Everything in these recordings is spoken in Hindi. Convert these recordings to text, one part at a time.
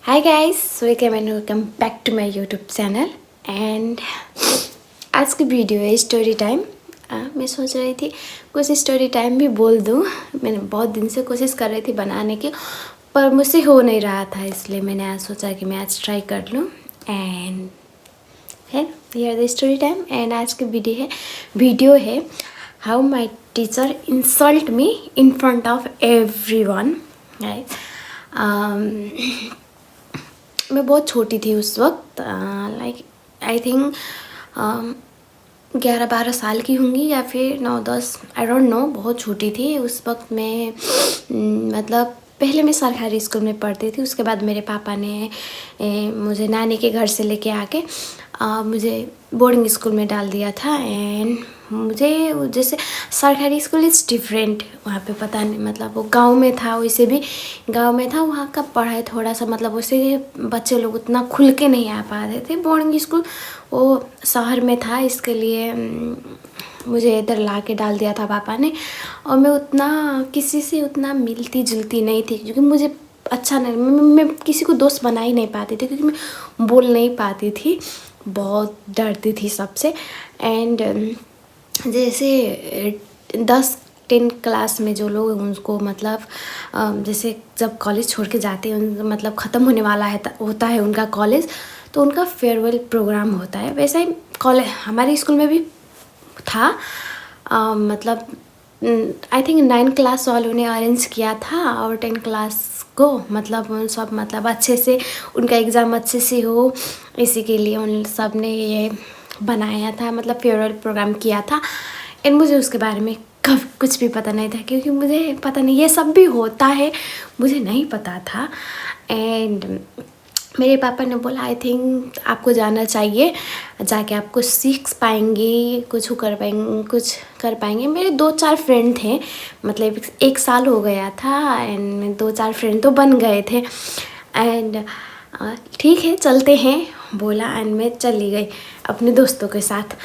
Hi guys, welcome and welcome back to my YouTube channel. And आज की वीडियो है स्टोरी टाइम। मैं सोच रही थी कुछ स्टोरी टाइम भी बोल दूँ। मैंने बहुत दिन से कोशिश कर रही थी बनाने की, पर मुझसे हो नहीं रहा था, इसलिए मैंने आज सोचा कि मैं आज ट्राई कर लूँ। And here the story time. And आज की वीडियो है how my teacher insult me in front of everyone. मैं बहुत छोटी थी उस वक्त, लाइक आई थिंक 11-12 साल की होंगी या फिर 9-10, आई डोंट नो। बहुत छोटी थी उस वक्त मैं। मतलब पहले मैं सरकारी स्कूल में पढ़ती थी, उसके बाद मेरे पापा ने मुझे नानी के घर से लेके आके मुझे बोर्डिंग स्कूल में डाल दिया था। एंड मुझे जैसे सरकारी स्कूल इज़ डिफरेंट, वहाँ पे पता नहीं, मतलब वो गांव में था, वैसे भी गांव में था, वहाँ का पढ़ाई थोड़ा सा मतलब वैसे बच्चे लोग उतना खुल के नहीं आ पाते थे। बोर्डिंग स्कूल वो शहर में था, इसके लिए मुझे इधर ला के डाल दिया था पापा ने। और मैं उतना किसी से उतना मिलती जुलती नहीं थी, क्योंकि मुझे अच्छा नहीं, मैं किसी को दोस्त बना ही नहीं पाती थी, क्योंकि मैं बोल नहीं पाती थी, बहुत डरती थी सबसे। एंड जैसे 10-10 क्लास में जो लोग उनको मतलब जैसे जब कॉलेज छोड़ के जाते हैं, मतलब ख़त्म होने वाला है होता है उनका कॉलेज, तो उनका फेयरवेल प्रोग्राम होता है। वैसे ही कॉलेज हमारे स्कूल में भी था। मतलब आई थिंक 9 क्लास वालों ने अरेंज किया था, और 10 क्लास को मतलब उन सब मतलब अच्छे से उनका एग्ज़ाम अच्छे से हो, इसी के लिए उन सब ने ये बनाया था, मतलब फेयरवेल प्रोग्राम किया था। एंड मुझे उसके बारे में कब कुछ भी पता नहीं था, क्योंकि मुझे पता नहीं ये सब भी होता है, मुझे नहीं पता था। एंड मेरे पापा ने बोला आई थिंक आपको जाना चाहिए, जाके आप कुछ सीख पाएंगे, कुछ कर पाएंगे। मेरे 2-4 फ्रेंड थे, मतलब 1 साल हो गया था, एंड 2-4 फ्रेंड तो बन गए थे। एंड ठीक है चलते हैं बोला, एंड मैं चली गई अपने दोस्तों के साथ।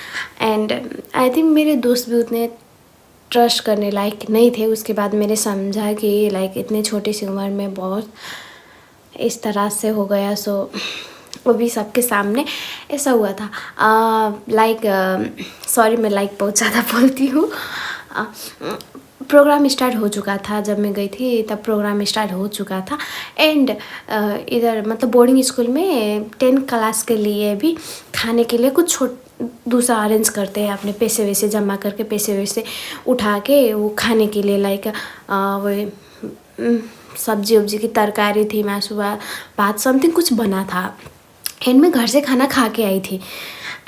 एंड आई थिंक मेरे दोस्त भी उतने ट्रस्ट करने लायक नहीं थे। उसके बाद मैंने समझा कि लाइक इतने छोटी सी उम्र में बहुत इस तरह से हो गया, सो वो भी सबके सामने ऐसा हुआ था। लाइक सॉरी, मैं लाइक बहुत ज़्यादा बोलती हूँ। प्रोग्राम स्टार्ट हो चुका था, जब मैं गई थी तब प्रोग्राम स्टार्ट हो चुका था। एंड इधर मतलब बोर्डिंग स्कूल में 10 क्लास के लिए भी खाने के लिए कुछ दूसरा अरेंज करते हैं, अपने पैसे वैसे जमा करके, पैसे वैसे उठा के वो खाने के लिए, लाइक वो सब्जी वब्जी की तरकारी थी, मासू भात समथिंग कुछ बना था। एंड मैं घर से खाना खा के आई थी।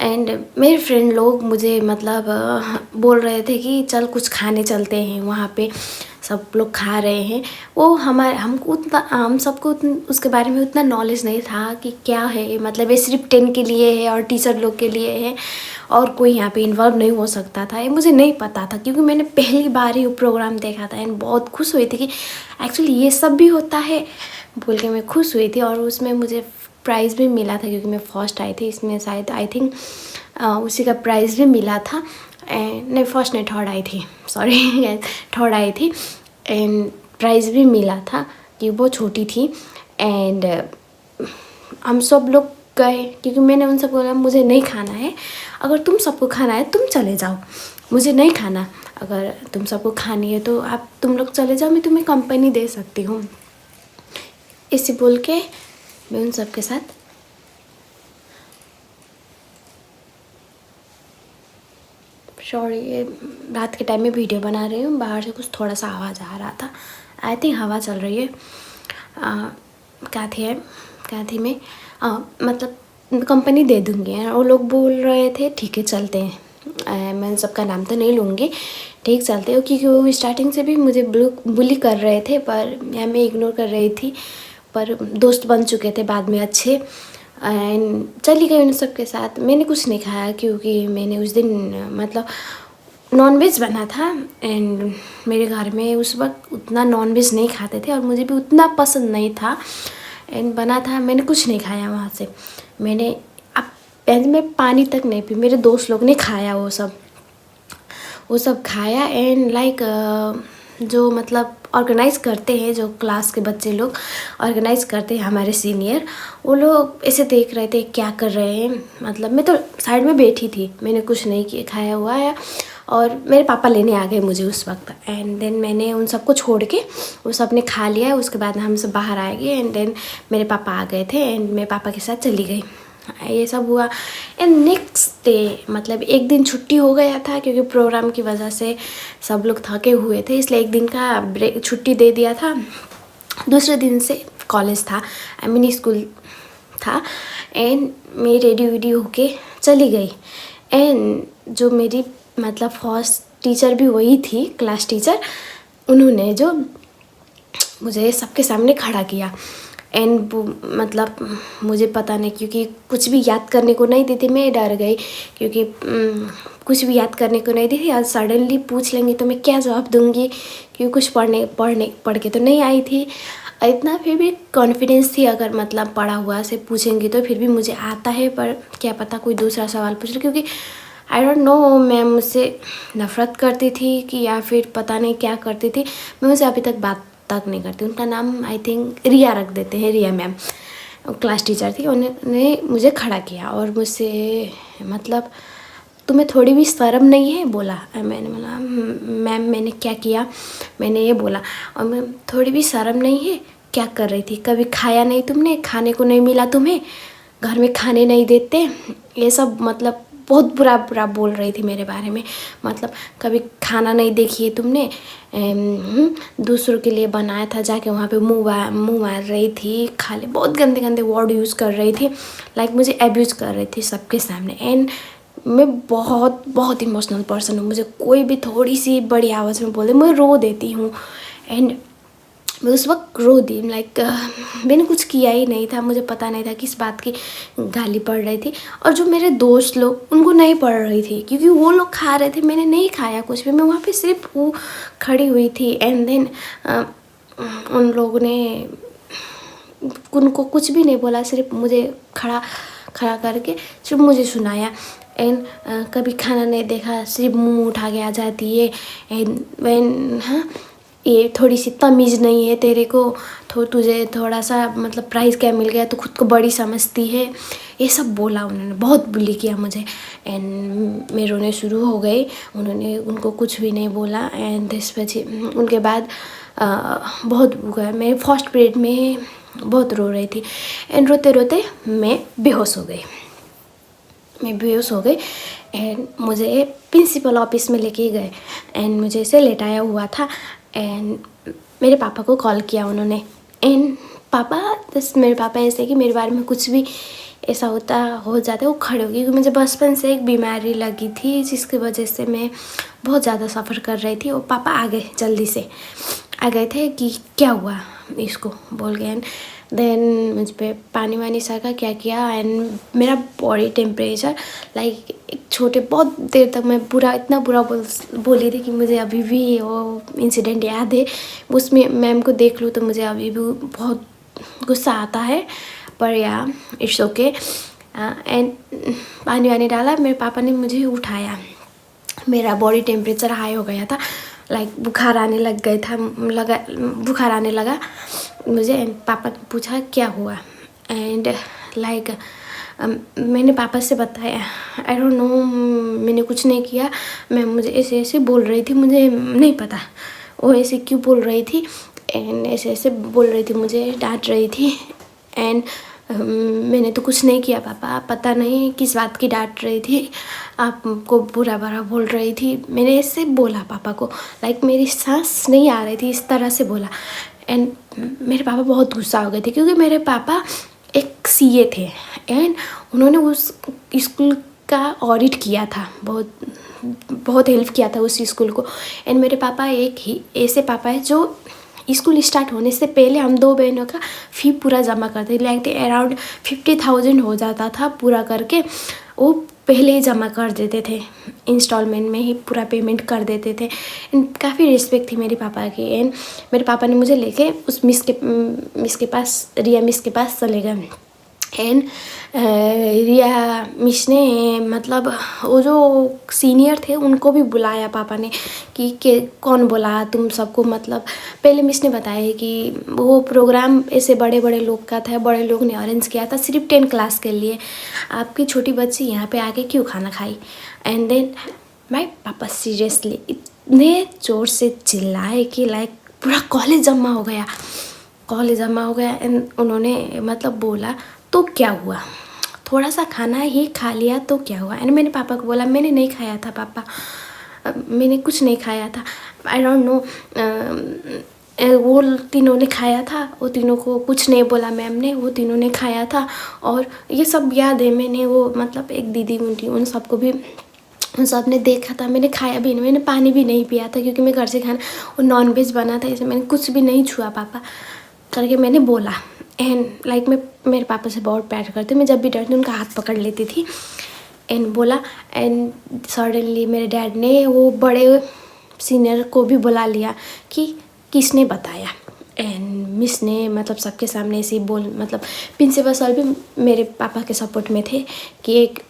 एंड मेरे फ्रेंड लोग मुझे मतलब बोल रहे थे कि चल कुछ खाने चलते हैं, वहाँ पे सब लोग खा रहे हैं। वो हम सबको उसके बारे में उतना नॉलेज नहीं था कि क्या है, मतलब ये सिर्फ 10 के लिए है और टीचर लोग के लिए है, और कोई यहाँ पे इन्वॉल्व नहीं हो सकता था। ये मुझे नहीं पता था, क्योंकि मैंने पहली बार ही वो प्रोग्राम देखा था। एंड बहुत खुश हुई थी कि एक्चुअली ये सब भी होता है बोल के मैं खुश हुई थी। और उसमें मुझे प्राइज़ भी मिला था, क्योंकि मैं फर्स्ट आई थी इसमें, शायद आई थिंक उसी का प्राइज़ भी मिला था। एंड नहीं, फर्स्ट नहीं, थर्ड आई थी, सॉरी थर्ड आई थी। एंड प्राइज़ भी मिला था, कि वो छोटी थी। एंड हम सब लोग गए, क्योंकि मैंने उन सबको बोला मुझे नहीं खाना है, अगर तुम सबको खाना है तुम चले जाओ, मुझे नहीं खाना। अगर तुम सबको खानी है तो आप तुम लोग चले जाओ, मैं तुम्हें कंपनी दे सकती हूँ। इसी बोल के मैं उन सब के साथ सॉरी, ये रात के टाइम में वीडियो बना रही हूँ, बाहर से कुछ थोड़ा सा आवाज़ आ रहा था। आई थिंक हवा चल रही है। क्या थी मैं मतलब कंपनी दे दूँगी। वो लोग बोल रहे थे ठीक है चलते हैं। मैं सबका नाम तो नहीं लूँगी, ठीक चलते हो, क्योंकि वो स्टार्टिंग से भी मुझे बुली कर रहे थे, पर मैं इग्नोर कर रही थी। पर दोस्त बन चुके थे बाद में अच्छे। एंड चली गई उन सब के साथ। मैंने कुछ नहीं खाया, क्योंकि मैंने उस दिन मतलब नॉनवेज बना था। एंड मेरे घर में उस वक्त उतना नॉनवेज नहीं खाते थे, और मुझे भी उतना पसंद नहीं था। एंड बना था, मैंने कुछ नहीं खाया वहाँ से। मैंने मैं पानी तक नहीं पी। मेरे दोस्त लोग ने खाया वो सब खाया। एंड लाइक जो मतलब ऑर्गेनाइज़ करते हैं, जो क्लास के बच्चे लोग ऑर्गेनाइज़ करते हैं, हमारे सीनियर, वो लोग ऐसे देख रहे थे क्या कर रहे हैं। मतलब मैं तो साइड में बैठी थी, मैंने कुछ नहीं किया, खाया हुआ है, और मेरे पापा लेने आ गए मुझे उस वक्त। एंड देन मैंने उन सबको छोड़ के वो सब ने खा लिया। उसके बाद हम सब बाहर आ गए एंड देन मेरे पापा आ गए थे एंड मेरे पापा के साथ चली गई। ये सब हुआ। एंड नेक्स्ट डे मतलब एक दिन छुट्टी हो गया था, क्योंकि प्रोग्राम की वजह से सब लोग थके हुए थे, इसलिए एक दिन का ब्रेक छुट्टी दे दिया था। दूसरे दिन से कॉलेज था, मिनी स्कूल था। एंड मैं रेडी वेडी होके चली गई। एंड जो मेरी मतलब फर्स्ट टीचर भी वही थी, क्लास टीचर, उन्होंने जो मुझे सबके सामने खड़ा किया। एंड मतलब मुझे पता नहीं, क्योंकि कुछ भी याद करने को नहीं दी थी, मैं डर गई, क्योंकि कुछ भी याद करने को नहीं दी थी। आज सडनली पूछ लेंगे तो मैं क्या जवाब दूंगी, क्योंकि कुछ पढ़ के तो नहीं आई थी इतना। फिर भी कॉन्फिडेंस थी, अगर मतलब पढ़ा हुआ से पूछेंगी तो फिर भी मुझे आता है, पर क्या पता कोई दूसरा सवाल पूछ ले, क्योंकि आई डोंट नो मैम मुझसे नफ़रत करती थी कि या फिर पता नहीं क्या करती थी। मैं मुझसे अभी तक बात तक नहीं करती। उनका नाम आई थिंक रिया रख देते हैं, रिया मैम क्लास टीचर थी। उन्होंने मुझे खड़ा किया और मुझसे मतलब तुम्हें थोड़ी भी शर्म नहीं है, बोला। मैंने बोला मैम मैंने क्या किया, मैंने ये बोला। और मैम थोड़ी भी शर्म नहीं है, क्या कर रही थी, कभी खाया नहीं तुमने, खाने को नहीं मिला तुम्हें, घर में खाने नहीं देते, ये सब मतलब बहुत बुरा बुरा बोल रही थी मेरे बारे में। मतलब कभी खाना नहीं देखी है तुमने, दूसरों के लिए बनाया था, जाके वहाँ पे मुंह मार रही थी, खाली बहुत गंदे गंदे वर्ड यूज़ कर रही थी, लाइक मुझे एब्यूज़ कर रही थी सबके सामने। एंड मैं बहुत बहुत इमोशनल पर्सन हूँ, मुझे कोई भी थोड़ी सी बड़ी आवाज़ में बोले मैं रो देती हूँ। एंड मैं उस वक्त रो दी, लाइक मैंने कुछ किया ही नहीं था, मुझे पता नहीं था किस बात की गाली पड़ रही थी। और जो मेरे दोस्त लोग, उनको नहीं पड़ रही थी, क्योंकि वो लोग खा रहे थे, मैंने नहीं खाया कुछ भी, मैं वहाँ पे सिर्फ वो खड़ी हुई थी। एंड देन उन लोगों ने उनको कुछ भी नहीं बोला, सिर्फ मुझे खड़ा करके सिर्फ मुझे सुनाया। एंड कभी खाना नहीं देखा, सिर्फ मुंह उठा के आ जाती है। एंड वैन हाँ, ये थोड़ी सी तमीज़ नहीं है तेरे को, तुझे थोड़ा सा मतलब प्राइज़ क्या मिल गया तो खुद को बड़ी समझती है, ये सब बोला उन्होंने, बहुत बुली किया मुझे। एंड मैं रोने शुरू हो गई, उनको कुछ भी नहीं बोला। एंड त्यसपछि उनके बाद बहुत गया, मैं फर्स्ट पीरियड में बहुत रो रही थी। एंड रोते रोते मैं बेहोश हो गई। एंड मुझे प्रिंसिपल ऑफिस में लेके गए एंड मुझे ऐसे लेटाया हुआ था। एंड मेरे पापा को कॉल किया उन्होंने। एंड मेरे पापा ऐसे कि मेरे बारे में कुछ भी ऐसा हो जाता है वो खड़े हो गए, क्योंकि मुझे बचपन से एक बीमारी लगी थी जिसकी वजह से मैं बहुत ज़्यादा सफ़र कर रही थी। और पापा आ गए, जल्दी से आ गए थे कि क्या हुआ इसको बोल गए। एंड देन मुझ पर पानी वानी सका, क्या किया। एंड मेरा बॉडी टेम्परेचर लाइक एक छोटे, बहुत देर तक मैं इतना बुरा बोली थी कि मुझे अभी भी वो इंसिडेंट याद है। उसमें मैम को देख लूँ तो मुझे अभी भी बहुत गुस्सा आता है, पर या इट्स ओके। एंड पानी वानी डाला, मेरे पापा ने मुझे उठाया, मेरा बॉडी टेम्परेचर हाई हो गया था, लाइक बुखार आने लगा मुझे। एंड पापा ने पूछा क्या हुआ। एंड लाइक मैंने पापा से बताया, आई डोंट नो मैंने कुछ नहीं किया, मैं मुझे ऐसे ऐसे बोल रही थी, मुझे नहीं पता वो ऐसे क्यों बोल रही थी। एंड ऐसे बोल रही थी, मुझे डांट रही थी। एंड मैंने तो कुछ नहीं किया पापा, पता नहीं किस बात की डांट रही थी, आपको बुरा बोल रही थी, मैंने ऐसे बोला पापा को, लाइक मेरी सांस नहीं आ रही थी, इस तरह से बोला। एंड मेरे पापा बहुत गुस्सा हो गए थे, क्योंकि मेरे पापा एक सीए थे एंड उन्होंने उस स्कूल का ऑडिट किया था, बहुत हेल्प किया था उस स्कूल को। एंड मेरे पापा एक ही ऐसे पापा है जो स्कूल स्टार्ट होने से पहले हम 2 बहनों का फ़ी पूरा जमा करते थे, लाइक अराउंड 50,000 हो जाता था पूरा करके, वो पहले ही जमा कर देते थे, इंस्टॉलमेंट में ही पूरा पेमेंट कर देते थे। एंड काफ़ी रिस्पेक्ट थी मेरे पापा की। एंड मेरे पापा ने मुझे लेके उस मिस के पास, रिया मिस के पास चले गए। एंड रिया मिस ने मतलब वो जो सीनियर थे उनको भी बुलाया पापा ने कि कौन बोला तुम सबको। मतलब पहले मिस ने बताया कि वो प्रोग्राम ऐसे बड़े बड़े लोग का था, बड़े लोग ने अरेंज किया था सिर्फ 10 क्लास के लिए, आपकी छोटी बच्ची यहाँ पे आके क्यों खाना खाई। एंड देन माय पापा सीरियसली इतने ज़ोर से चिल्लाए कि लाइक पूरा कॉलेज जमा हो गया, कॉलेज जमा हो गया। एंड उन्होंने मतलब बोला तो क्या हुआ, थोड़ा सा खाना ही खा लिया तो क्या हुआ। एंड मैंने पापा को बोला मैंने नहीं खाया था पापा, मैंने कुछ नहीं खाया था, आई डोंट नो। वो तीनों ने खाया था, वो तीनों को कुछ नहीं बोला मैम ने, वो तीनों ने खाया था। और ये सब याद है, मैंने वो मतलब एक दीदी उनकी उन सबको भी उन सब ने देखा था, मैंने खाया भी नहीं, मैंने पानी भी नहीं पिया था क्योंकि मैं घर से खाना वो नॉनवेज बना था, इसलिए मैंने कुछ भी नहीं छुआ पापा करके मैंने बोला। एंड लाइक मैं मेरे पापा से बहुत प्यार करती हूँ, मैं जब भी डरती उनका हाथ पकड़ लेती थी। एंड बोला एंड सडनली मेरे डैड ने वो बड़े सीनियर को भी बुला लिया कि किसने बताया। एंड मिस ने मतलब सबके सामने ऐसे ही बोल मतलब प्रिंसिपल सर भी मेरे पापा के सपोर्ट में थे कि एक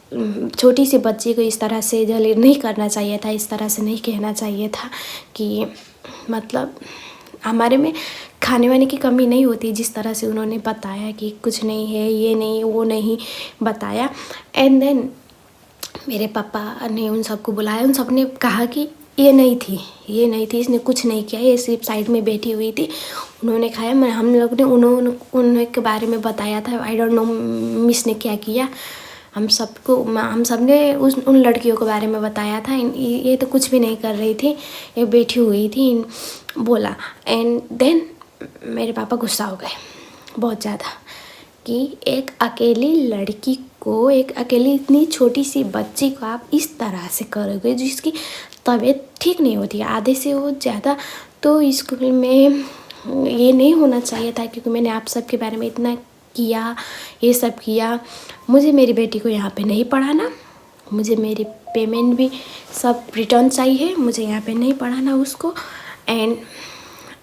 छोटी सी बच्ची को इस तरह से जलील नहीं करना चाहिए था, इस तरह से नहीं कहना चाहिए था कि मतलब हमारे में खाने वाने की कमी नहीं होती, जिस तरह से उन्होंने बताया कि कुछ नहीं है, ये नहीं वो नहीं बताया। एंड देन मेरे पापा ने उन सबको बुलाया, उन सब ने कहा कि ये नहीं थी, ये नहीं थी, इसने कुछ नहीं किया, ये सिर्फ साइड में बैठी हुई थी, उन्होंने खाया। मैं हम लोग ने उन्होंने के बारे में बताया था, आई डोंट नो मिस ने क्या किया, हम सब ने उन लड़कियों के बारे में बताया था। ये तो कुछ भी नहीं कर रही थी, ये बैठी हुई थी बोला। एंड देन मेरे पापा गुस्सा हो गए बहुत ज़्यादा कि एक अकेली लड़की को, एक अकेली इतनी छोटी सी बच्ची को आप इस तरह से करोगे जिसकी तबीयत ठीक नहीं होती है आधे से वो ज़्यादा, तो स्कूल में ये नहीं होना चाहिए था क्योंकि मैंने आप सब के बारे में इतना किया, ये सब किया। मुझे मेरी बेटी को यहाँ पे नहीं पढ़ाना, मुझे मेरी पेमेंट भी सब रिटर्न चाहिए, मुझे यहाँ पे नहीं पढ़ाना उसको। एंड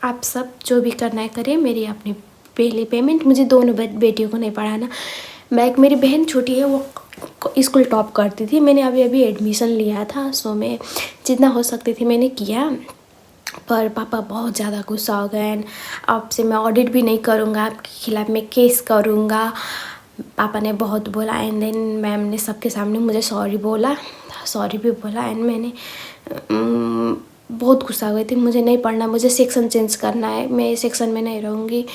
आप सब जो भी करना है करें, मेरी अपनी पहली पेमेंट, मुझे दोनों बेटियों को नहीं पढ़ाना। मेरी बहन छोटी है, वो स्कूल टॉप करती थी, मैंने अभी एडमिशन लिया था, सो मैं जितना हो सकती थी मैंने किया। पर पापा बहुत ज़्यादा गुस्सा हो गए। एंड अब से मैं ऑडिट भी नहीं करूँगा, आपके खिलाफ़ मैं केस करूँगा, पापा ने बहुत बोला। एंड देन मैम ने सबके सामने मुझे सॉरी भी बोला। एंड मैंने बहुत गुस्सा हो गई थी, मुझे नहीं पढ़ना, मुझे सेक्शन चेंज करना है, मैं सेक्शन में नहीं रहूँगी।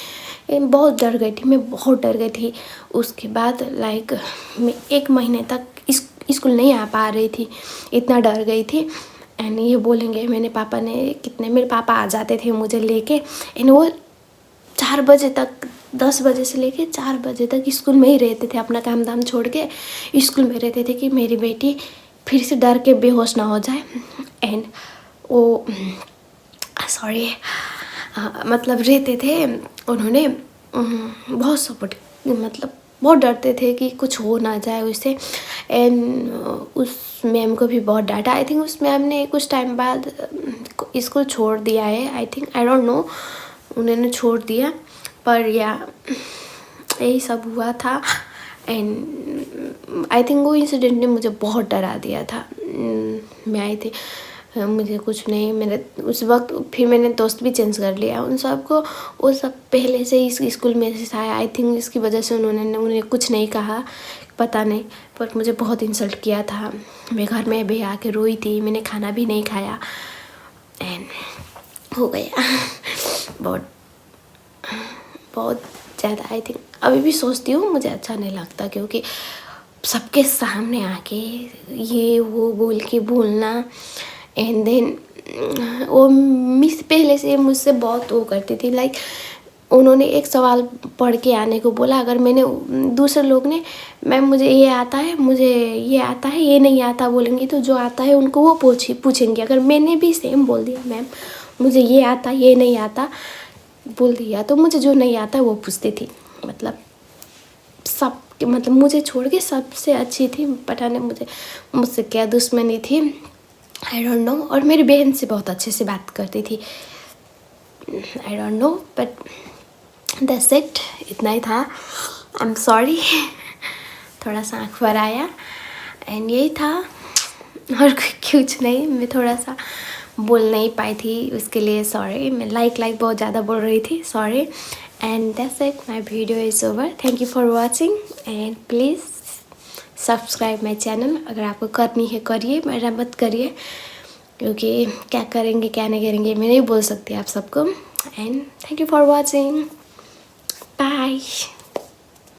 बहुत डर गई थी, मैं बहुत डर गई थी। उसके बाद लाइक मैं 1 महीने तक स्कूल नहीं आ पा रही थी, इतना डर गई थी। एंड ये बोलेंगे मेरे पापा आ जाते थे मुझे लेके। एंड वो 4 बजे तक, 10 बजे से लेके 4 बजे तक स्कूल में ही रहते थे, अपना काम धाम छोड़ के स्कूल में रहते थे कि मेरी बेटी फिर से डर के बेहोश ना हो जाए। एंड वो सॉरी मतलब रहते थे, उन्होंने बहुत सपोर्ट, मतलब बहुत डरते थे कि कुछ हो ना जाए उससे। एंड उस मैम को भी बहुत डांटा। आई थिंक उस मैम ने कुछ टाइम बाद स्कूल छोड़ दिया है, I think, I don't know, उन्होंने छोड़ दिया। पर यही सब हुआ था। एंड आई थिंक वो इंसिडेंट ने मुझे बहुत डरा दिया था। मैं आई थी, मुझे कुछ नहीं, मैंने उस वक्त फिर मैंने दोस्त भी चेंज कर लिया उन सबको, वो सब पहले से इस स्कूल में से आया। आई थिंक इसकी वजह से उन्हें कुछ नहीं कहा, पता नहीं, पर मुझे बहुत इंसल्ट किया था। मैं घर में भी आके रोई थी, मैंने खाना भी नहीं खाया। एंड हो गया बहुत बहुत ज़्यादा। आई थिंक अभी भी सोचती हूँ, मुझे अच्छा नहीं लगता क्योंकि सबके सामने आके ये वो बोल के बोलना। एंड देन वो मिस पहले से मुझसे बहुत वो करती थी, लाइक उन्होंने एक सवाल पढ़ के आने को बोला, अगर मैंने दूसरे लोग ने मैम मुझे ये आता है, मुझे ये आता है, ये नहीं आता बोलेंगी, तो जो आता है उनको वो पूछेंगे। अगर मैंने भी सेम बोल दिया मैम मुझे ये आता, ये नहीं आता बोल दिया, तो मुझे जो नहीं आता वो पूछती थी। मतलब मुझे छोड़ के सबसे अच्छी थी, पता नहीं मुझसे क्या दुश्मनी थी, आई डोंट नो। और मेरी बहन से बहुत अच्छे से बात करती थी, I don't know, but that's it, इतना ही था। I am sorry. थोड़ा सा आँख भर आया एंड यही था, और कुछ नहीं। मैं थोड़ा सा बोल नहीं पाई थी, उसके लिए सॉरी। मैं लाइक बहुत ज़्यादा बोल रही थी, sorry. And that's it, my video is over. Thank you for watching and please subscribe my channel. अगर आपको करनी है करिए, मेरा मत करिए, क्योंकि क्या करेंगे क्या नहीं करेंगे मैं नहीं बोल सकती आप सबको। And thank you for watching, bye.